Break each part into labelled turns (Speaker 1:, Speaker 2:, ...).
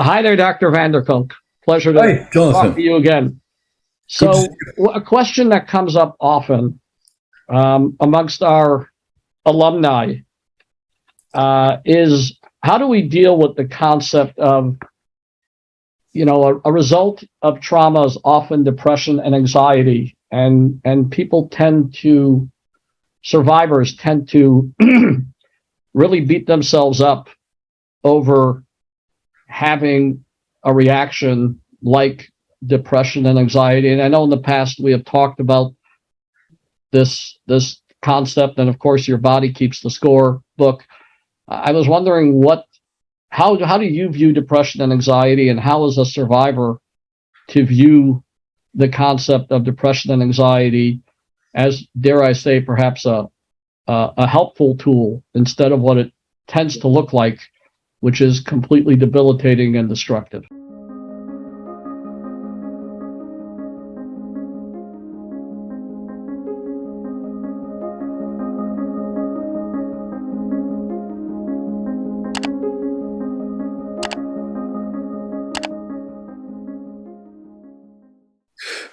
Speaker 1: Hi there, Dr. Vanderkolk. Pleasure to
Speaker 2: Hi,
Speaker 1: talk to
Speaker 2: Jonathan.
Speaker 1: you again.
Speaker 2: Good to
Speaker 1: So,
Speaker 2: see you.
Speaker 1: a question that comes up often amongst our alumni is how do we deal with the concept of, a result of trauma is often depression and anxiety, and people survivors tend to really beat themselves up over having a reaction like depression and anxiety. And I know in the past we have talked about this concept, and of course your body keeps the score book. I was wondering how do you view depression and anxiety, and how as a survivor to view the concept of depression and anxiety as, dare I say, perhaps a helpful tool instead of what it tends to look like, which is completely debilitating and destructive.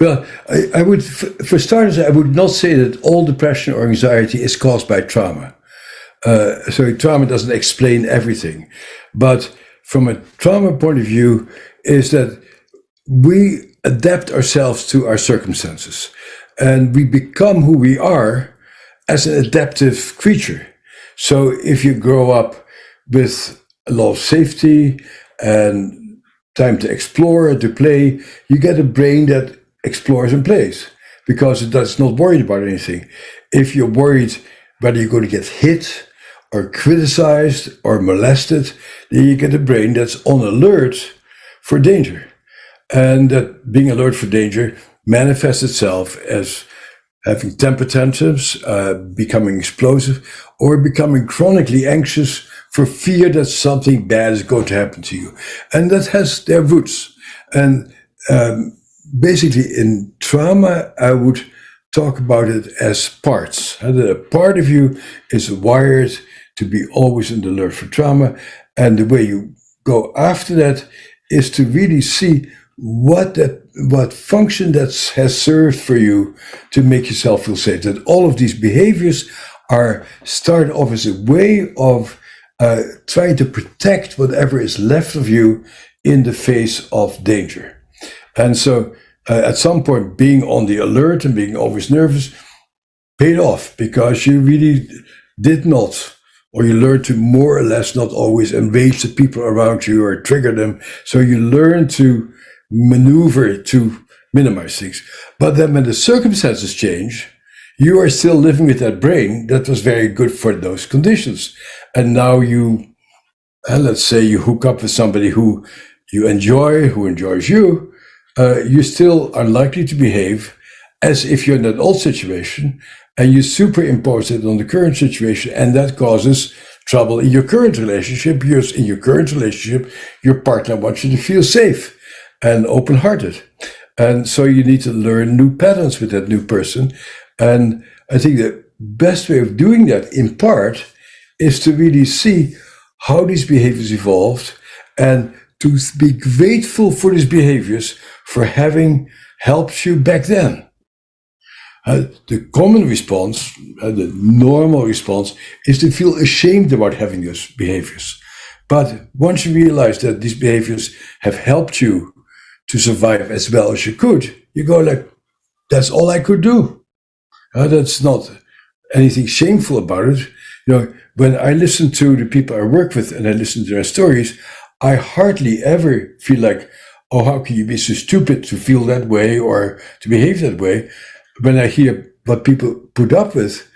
Speaker 2: Well, I would, for starters, I would not say that all depression or anxiety is caused by trauma. So trauma doesn't explain everything. But from a trauma point of view, is that we adapt ourselves to our circumstances. And we become who we are as an adaptive creature. So if you grow up with a lot of safety and time to explore and to play, you get a brain that explores and plays because it's not worried about anything. If you're worried whether you're going to get hit or criticized or molested, then you get a brain that's on alert for danger. And that being alert for danger manifests itself as having temper tantrums, becoming explosive, or becoming chronically anxious for fear that something bad is going to happen to you. And that has their roots. And basically in trauma, I would talk about it as parts. And a part of you is wired to be always on the alert for trauma. And the way you go after that is to really see what function that has served for you to make yourself feel safe. That all of these behaviors start off as a way of trying to protect whatever is left of you in the face of danger. And so at some point, being on the alert and being always nervous paid off because you really did not, or you learned to more or less not always enrage the people around you or trigger them. So you learn to maneuver to minimize things. But then when the circumstances change, you are still living with that brain that was very good for those conditions. And now let's say you hook up with somebody who you enjoy, who enjoys you, you still are likely to behave as if you're in that old situation, and you superimpose it on the current situation, and that causes trouble in your current relationship, because in your current relationship, your partner wants you to feel safe and open-hearted. And so you need to learn new patterns with that new person. And I think the best way of doing that, in part, is to really see how these behaviors evolved and to be grateful for these behaviors for having helped you back then. The common response, the normal response, is to feel ashamed about having those behaviors. But once you realize that these behaviors have helped you to survive as well as you could, you go like, that's all I could do. That's not anything shameful about it. When I listen to the people I work with and I listen to their stories, I hardly ever feel like, oh, how can you be so stupid to feel that way or to behave that way? When I hear what people put up with,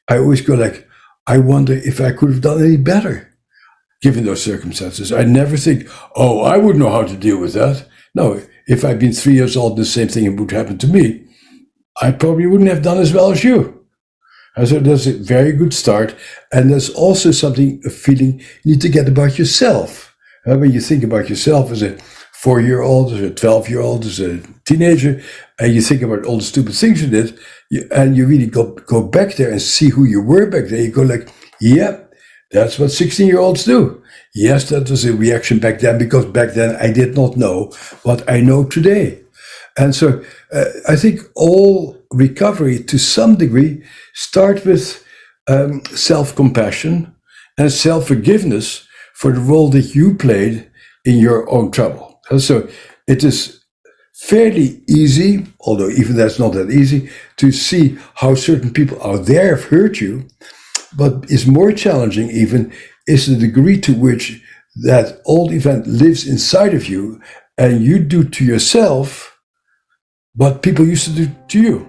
Speaker 2: I always go like, I wonder if I could have done any better given those circumstances. I never think, oh, I would know how to deal with that. No, if I'd been 3 years old, the same thing would happen to me. I probably wouldn't have done as well as you. And so that's a very good start. And there's also a feeling you need to get about yourself. When you think about yourself as a 4-year-old, as a 12-year-old, as a teenager, and you think about all the stupid things you did, and you really go back there and see who you were back there, you go like, yeah, That's what 16-year-olds do. Yes, that was a reaction back then, because back then I did not know what I know today. And so I think all recovery to some degree start with self-compassion and self-forgiveness for the role that you played in your own trouble. And so it is fairly easy, although even that's not that easy, to see how certain people out there have hurt you. But is more challenging even is the degree to which that old event lives inside of you and you do to yourself what people used to do to you.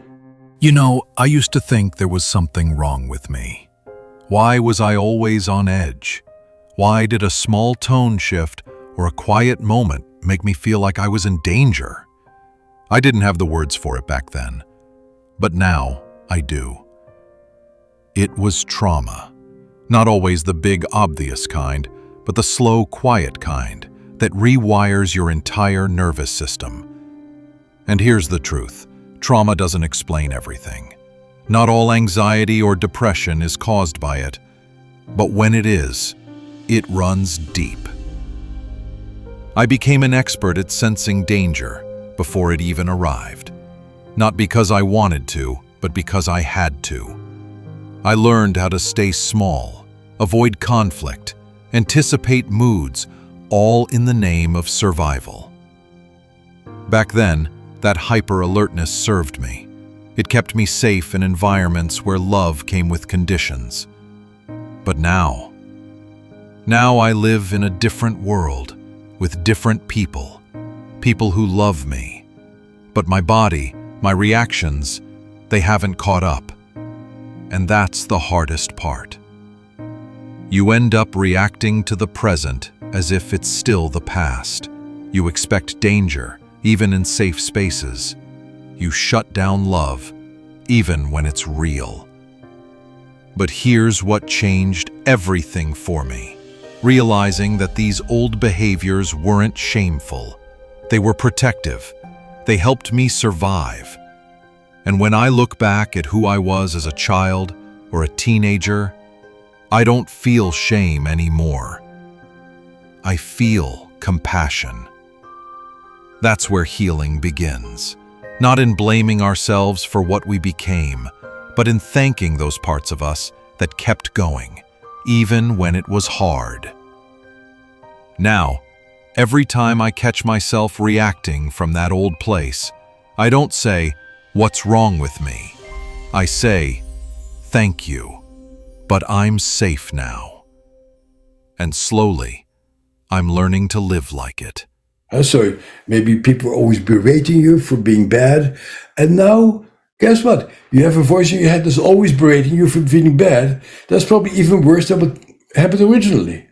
Speaker 3: You know, I used to think there was something wrong with me. Why was I always on edge? Why did a small tone shift or a quiet moment make me feel like I was in danger? I didn't have the words for it back then, but now I do. It was trauma. Not always the big, obvious kind, but the slow, quiet kind that rewires your entire nervous system. And here's the truth. Trauma doesn't explain everything. Not all anxiety or depression is caused by it, but when it is, it runs deep. I became an expert at sensing danger before it even arrived. Not because I wanted to, but because I had to. I learned how to stay small, avoid conflict, anticipate moods, all in the name of survival. Back then, that hyper-alertness served me. It kept me safe in environments where love came with conditions. But now I live in a different world, with different people who love me. But my body, my reactions, they haven't caught up. And that's the hardest part. You end up reacting to the present as if it's still the past. You expect danger, even in safe spaces. You shut down love, even when it's real. But here's what changed everything for me. Realizing that these old behaviors weren't shameful. They were protective. They helped me survive. And when I look back at who I was as a child or a teenager, I don't feel shame anymore. I feel compassion. That's where healing begins. Not in blaming ourselves for what we became, but in thanking those parts of us that kept going, even when it was hard. Now, every time I catch myself reacting from that old place, I don't say, "What's wrong with me?" I say, "Thank you, but I'm safe now." And slowly, I'm learning to live like it.
Speaker 2: So maybe people are always berating you for being bad. And now, guess what? You have a voice in your head that's always berating you for feeling bad. That's probably even worse than what happened originally.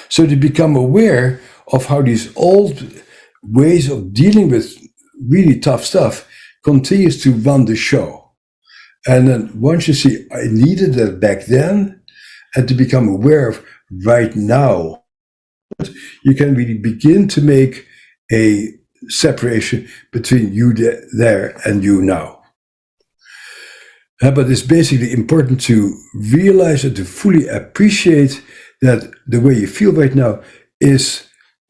Speaker 2: So to become aware of how these old ways of dealing with really tough stuff continues to run the show. And then once you see, I needed that back then, and to become aware of right now, you can really begin to make a separation between you there and you now. But it's basically important to realize and to fully appreciate that the way you feel right now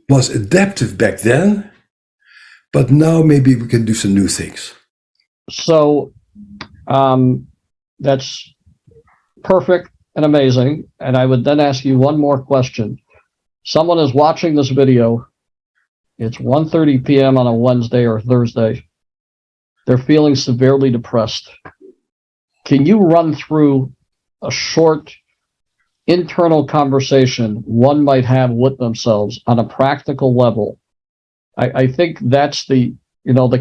Speaker 2: was adaptive back then, but now maybe we can do some new things.
Speaker 1: So that's perfect and amazing. And I would then ask you one more question. Someone is watching this video. It's 1:30 p.m. on a Wednesday or Thursday. They're feeling severely depressed. Can you run through a short internal conversation one might have with themselves on a practical level? I think that's the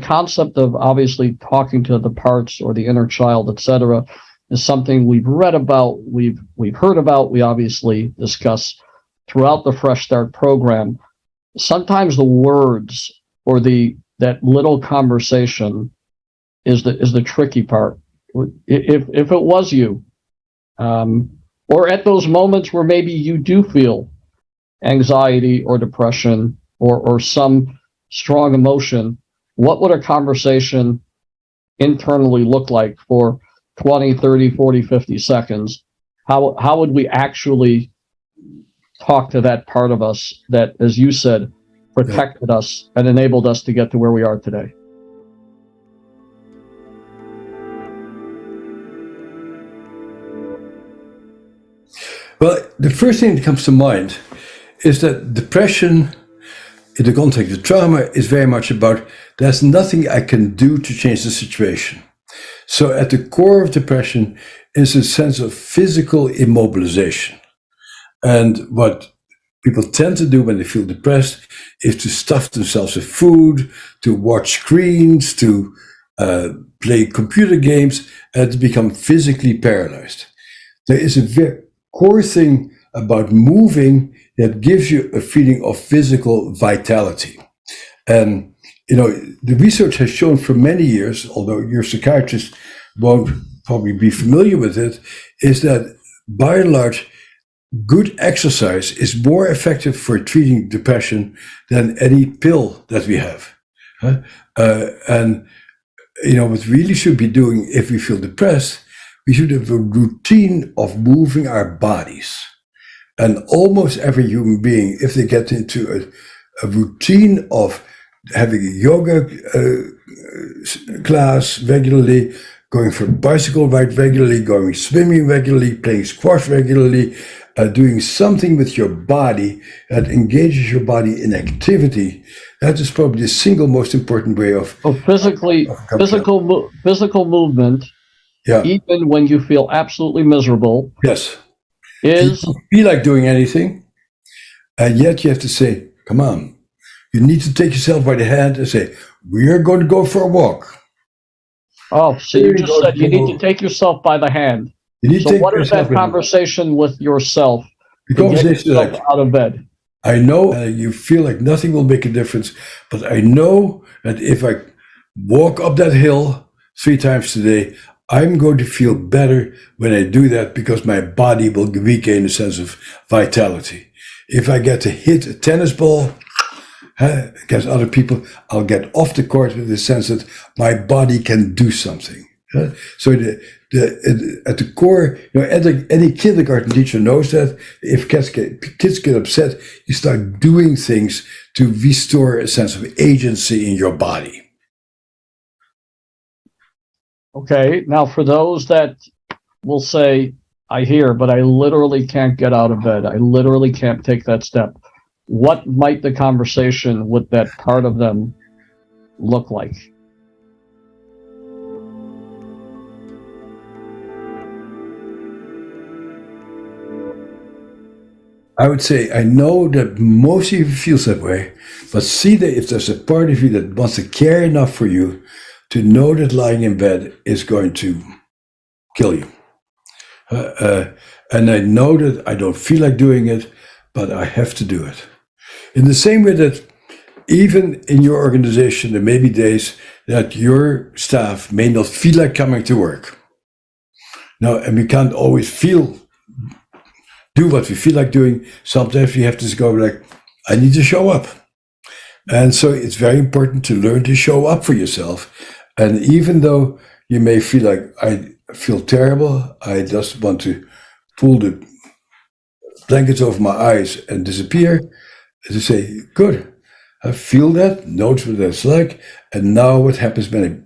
Speaker 1: concept of obviously talking to the parts or the inner child, etc., is something we've read about, we've heard about, we obviously discuss throughout the Fresh Start program. Sometimes the words or that little conversation is the tricky part. If it was you, or at those moments where maybe you do feel anxiety or depression or some strong emotion, what would a conversation internally look like for 20, 30, 40, 50 seconds? How would we actually talk to that part of us that, as you said, protected us and enabled us to get to where we are today.
Speaker 2: Well, the first thing that comes to mind is that depression, in the context of trauma, is very much about there's nothing I can do to change the situation. So at the core of depression is a sense of physical immobilization. And what people tend to do when they feel depressed is to stuff themselves with food, to watch screens, to play computer games, and to become physically paralyzed. There is a very core thing about moving that gives you a feeling of physical vitality. And, the research has shown for many years, although your psychiatrist won't probably be familiar with it, is that by and large, good exercise is more effective for treating depression than any pill that we have. And what we really should be doing if we feel depressed, we should have a routine of moving our bodies. And almost every human being, if they get into a routine of having a yoga class regularly, going for a bicycle ride regularly, going swimming regularly, playing squash regularly, doing something with your body that engages your body in activity, that is probably the single most important way of
Speaker 1: physical movement.
Speaker 2: Yeah.
Speaker 1: Even when you feel absolutely miserable.
Speaker 2: Yes.
Speaker 1: Is
Speaker 2: you don't feel like doing anything, and yet you have to say, come on. You need to take yourself by the hand and say, we are going to go for a walk.
Speaker 1: Oh, so you just said you need to take yourself by the hand. So what is that conversation with yourself?
Speaker 2: The conversation is like,
Speaker 1: out of bed.
Speaker 2: I know you feel like nothing will make a difference, but I know that if I walk up that hill 3 times today, I'm going to feel better when I do that because my body will regain a sense of vitality. If I get to hit a tennis ball against other people, I'll get off the court with the sense that my body can do something. So at the core, any kindergarten teacher knows that if kids get upset, you start doing things to restore a sense of agency in your body.
Speaker 1: Okay, now for those that will say, I hear, but I literally can't get out of bed. I literally can't take that step. What might the conversation with that part of them look like?
Speaker 2: I would say, I know that most of you feels that way, but see that if there's a part of you that wants to care enough for you to know that lying in bed is going to kill you. And I know that I don't feel like doing it, but I have to do it. In the same way that even in your organization, there may be days that your staff may not feel like coming to work. Now, and we can't always do what we feel like doing. Sometimes we have to go like, I need to show up. And so it's very important to learn to show up for yourself. And even though you may feel like, I feel terrible, I just want to pull the blankets over my eyes and disappear, to say, good, I feel that, notice what that's like, and now what happens when I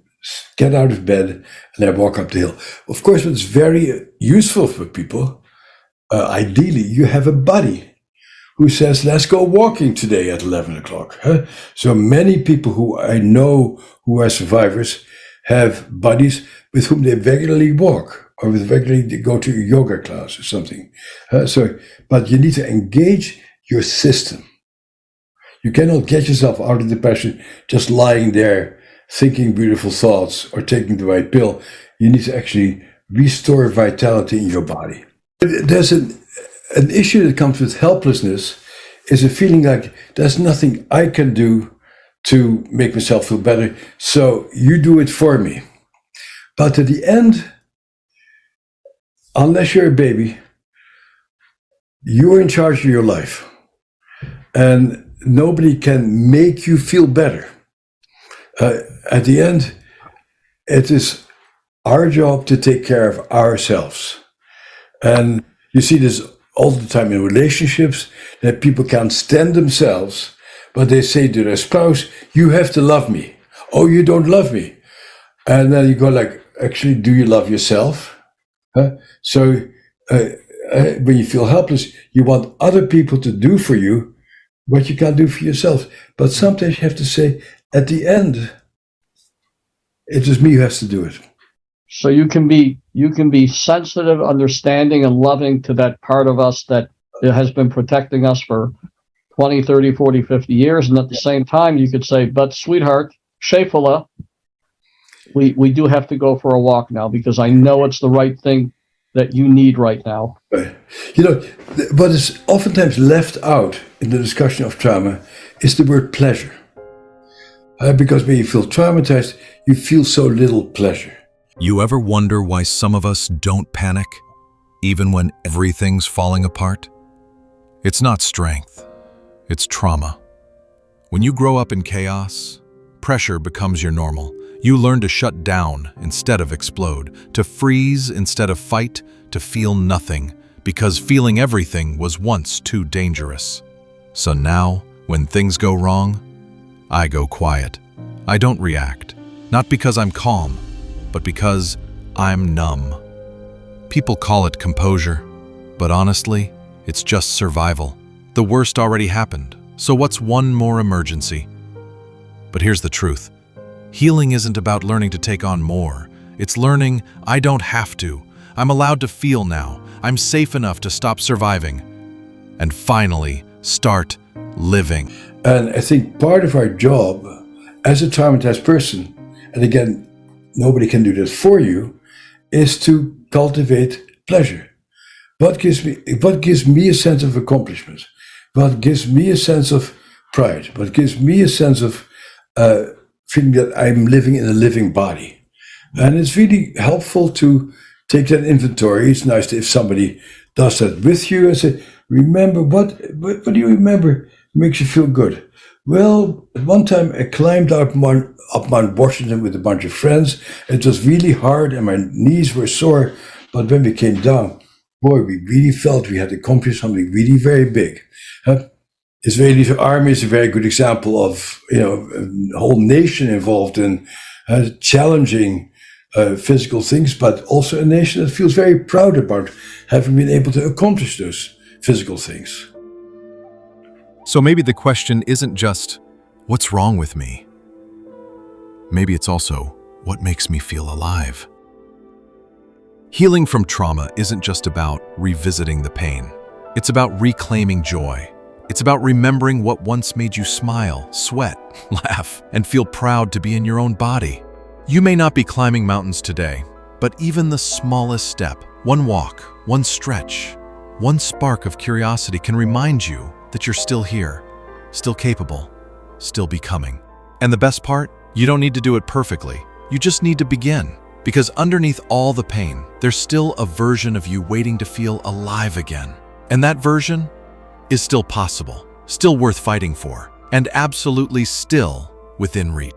Speaker 2: get out of bed and I walk up the hill. Of course, what's very useful for people, ideally, you have a buddy who says, let's go walking today at 11 o'clock. So many people who I know who are survivors have buddies with whom they regularly walk or with regularly go to a yoga class or something. But you need to engage your system. You cannot get yourself out of depression just lying there thinking beautiful thoughts or taking the right pill. You need to actually restore vitality in your body. There's an issue that comes with helplessness, is a feeling like there's nothing I can do to make myself feel better, so you do it for me. But at the end, unless you're a baby, you're in charge of your life. And nobody can make you feel better. At the end, it is our job to take care of ourselves. And you see this all the time in relationships that people can't stand themselves, but they say to their spouse, "You have to love me." "Oh, you don't love me." And then you go like, "Actually, do you love yourself?" So when you feel helpless, you want other people to do for you what you can't do for yourself. But sometimes you have to say, at the end, it is me who has to do it.
Speaker 1: So you can be sensitive, understanding, and loving to that part of us that has been protecting us for 20, 30, 40, 50 years. And at the same time, you could say, but sweetheart, Shefala, we do have to go for a walk now because I know it's the right thing that you need right now.
Speaker 2: Right. What is oftentimes left out in the discussion of trauma is the word pleasure. Because when you feel traumatized, you feel so little pleasure.
Speaker 3: You ever wonder why some of us don't panic, even when everything's falling apart? It's not strength, it's trauma. When you grow up in chaos, pressure becomes your normal. You learn to shut down instead of explode, to freeze instead of fight, to feel nothing, because feeling everything was once too dangerous. So now, when things go wrong, I go quiet. I don't react, not because I'm calm, but because I'm numb. People call it composure, but honestly, it's just survival. The worst already happened, so what's one more emergency? But here's the truth. Healing isn't about learning to take on more. It's learning I don't have to. I'm allowed to feel now. I'm safe enough to stop surviving and finally start living.
Speaker 2: And I think part of our job as a traumatized person, and again, nobody can do this for you, is to cultivate pleasure. What gives me a sense of accomplishment? What gives me a sense of pride? What gives me a sense of feeling that I'm living in a living body? And it's really helpful to take that inventory. It's nice if somebody does that with you and say, remember, what do you remember makes you feel good? Well, at one time I climbed up Mount Washington with a bunch of friends. It was really hard and my knees were sore. But when we came down, boy, we really felt we had accomplished something really very big. Israeli army is a very good example of a whole nation involved in challenging physical things, but also a nation that feels very proud about having been able to accomplish those physical things.
Speaker 3: So maybe the question isn't just, what's wrong with me? Maybe it's also, what makes me feel alive? Healing from trauma isn't just about revisiting the pain. It's about reclaiming joy. It's about remembering what once made you smile, sweat, laugh, and feel proud to be in your own body. You may not be climbing mountains today, but even the smallest step, one walk, one stretch, one spark of curiosity can remind you that you're still here, still capable, still becoming. And the best part? You don't need to do it perfectly. You just need to begin. Because underneath all the pain, there's still a version of you waiting to feel alive again. And that version is still possible, still worth fighting for, and absolutely still within reach.